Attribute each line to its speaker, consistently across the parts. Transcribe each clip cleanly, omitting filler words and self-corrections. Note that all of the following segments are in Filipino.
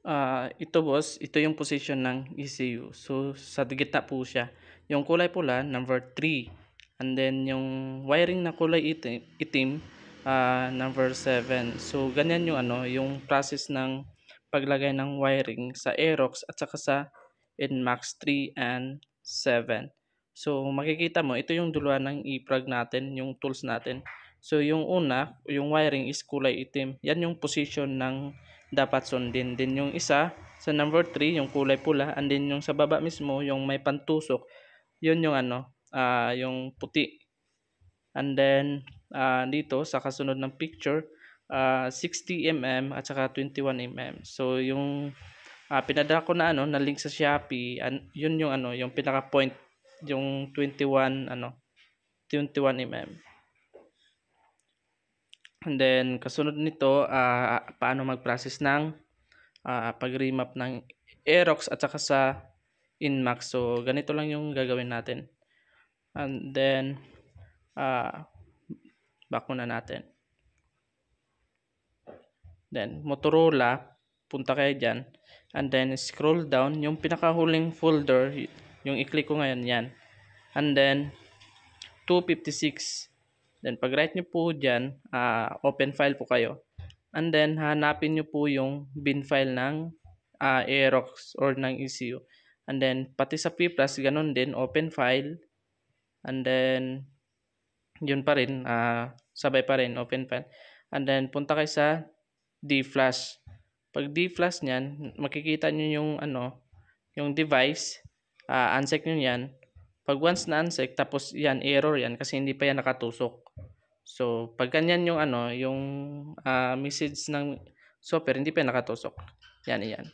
Speaker 1: Ito boss, ito yung position ng ECU. So, sa gitna po siya. Yung kulay pula, number 3. And then, yung wiring na kulay itim, number 7. So, ganyan yung yung process ng paglagay ng wiring sa Aerox at saka sa NMAX 3 and 7. So, makikita mo, ito yung duluan ng e-plug natin, yung tools natin. So, yung una, yung wiring is kulay itim. Yan yung position ng dapat sundin. Din yung isa sa number 3 yung kulay pula, and then yung sa baba mismo yung may pantusok, yun yung yung puti. And then dito sa kasunod ng picture, 60 mm at saka 21 mm. So yung pinadala ko na na link sa Shopee, yun yung yung pinaka point, yung 21 mm. And then kasunod nito, paano mag-process ng pag-remap ng Aerox at saka sa Inmax. So ganito lang yung gagawin natin. And then back muna natin. Then Motorola, punta kayo dyan. And then scroll down, yung pinakahuling folder, yung i-click ko ngayon yan. And then 256. Then pag right nyo po dyan, open file po kayo. And then hanapin nyo po yung bin file ng Aerox or ng ECU. And then pati sa P+, ganun din, open file. And then yun pa rin, sabay pa rin, open file. And then punta kayo sa D-flash. Pag D-flash niyan, makikita nyo yung yung device, uncheck nyo yan. Pag once na uncheck, tapos yan, error yan kasi hindi pa yan nakatusok. So, pag ganyan yung yung message ng software, hindi pa yan nakatusok. Yan, yan.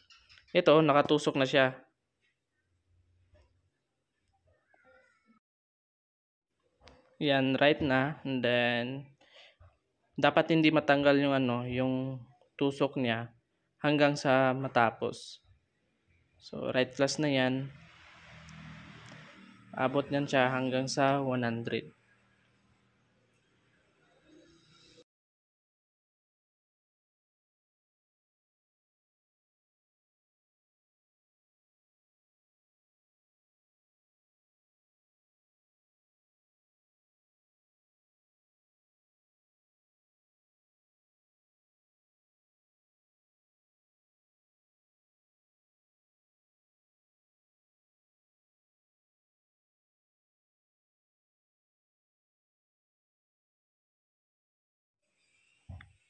Speaker 1: Ito, nakatusok na siya. Yan, right na. And then, dapat hindi matanggal yung yung tusok niya hanggang sa matapos. So, right plus na yan. Abot niyan siya hanggang sa 100.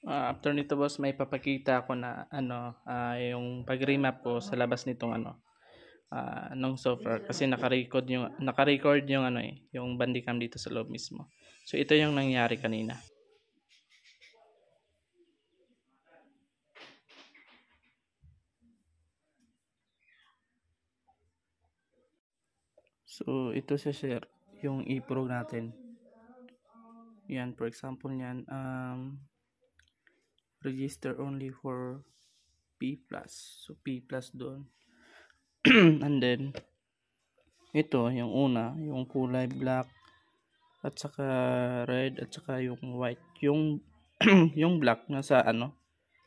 Speaker 1: After nito boss, may papakita ako na yung pag-remap ko sa labas nitong ng software kasi naka-record yung yung bandicam dito sa loob mismo. So ito yung nangyari kanina. So ito siya share yung e-pro natin. Yan, for example niyan, register only for P+. So P+ doon. And then ito yung una, yung kulay black at saka red at saka yung white. Yung yung black nasa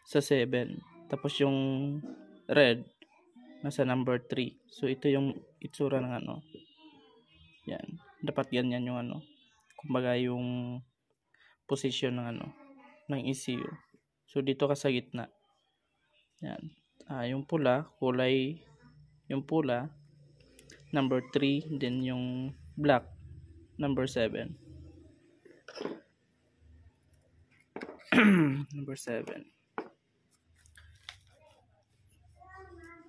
Speaker 1: sa 7. Tapos yung red nasa number 3. So ito yung itsura ng Yan. Dapat ganyan yung kumbaga yung position ng ng ECU. So dito ka sa gitna. Yan. Yung pula, yung pula number 3, then yung black number 7. Number 7.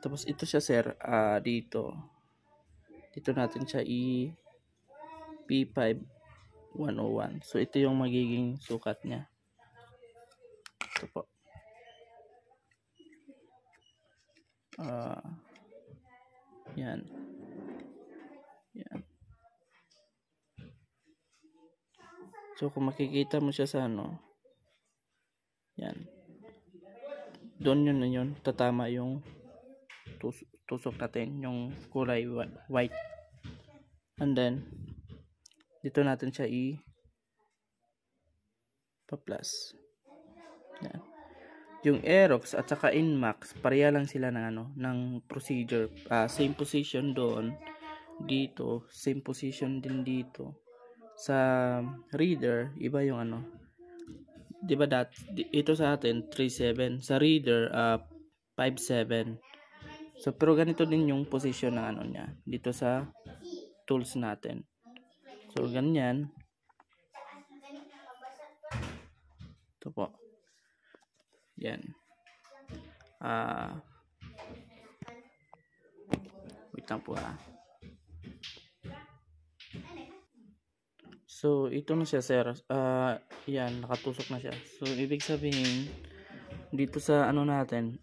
Speaker 1: Tapos ito siya sir, dito natin siya P5 101. So ito yung magiging sukat niya. Ito po. Yan. Yan. So kung makikita mo siya sa yan. Doon yun na yun, tatama yung tusok natin, yung kulay white. And then dito natin siya pa-plus. Yan. yung Aerox at saka Inmax, pareha lang sila ng ng procedure. Same position doon, dito, same position din dito. Sa reader, iba yung 'di ba ito sa atin 37, sa reader 57. So pero ganito din yung position ng niya dito sa tools natin. So ganyan. Ito po. Yan. Wait lang po So, ito na siya, sir. Yan, nakatusok na siya. So, ibig sabihin, dito sa natin,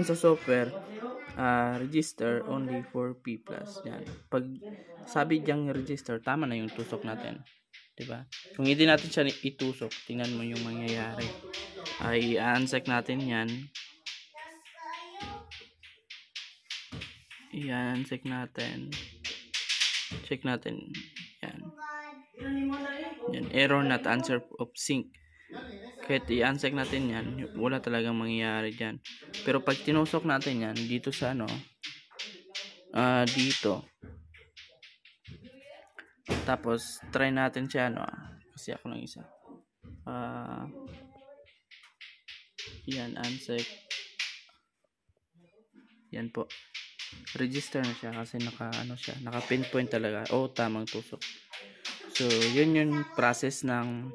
Speaker 1: sa software, register only for P+. Yan. Pag sabi diyang register, tama na yung tusok natin. Diba? Kung hindi natin siya itusok, tingnan mo yung mangyayari. I-uncheck natin yan. I-uncheck natin. Check natin. Yan. Yan. Error not answer of sync. Kahit i-uncheck natin yan, wala talagang mangyayari dyan. Pero pag tinusok natin yan, dito sa dito. Tapos, try natin siya, kasi ako lang isa. Yan, uncheck. Yan po. Register na siya kasi naka pinpoint talaga. Tamang tusok. So, yun yung process ng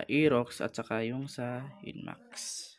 Speaker 1: Aerox at saka yung sa Inmax.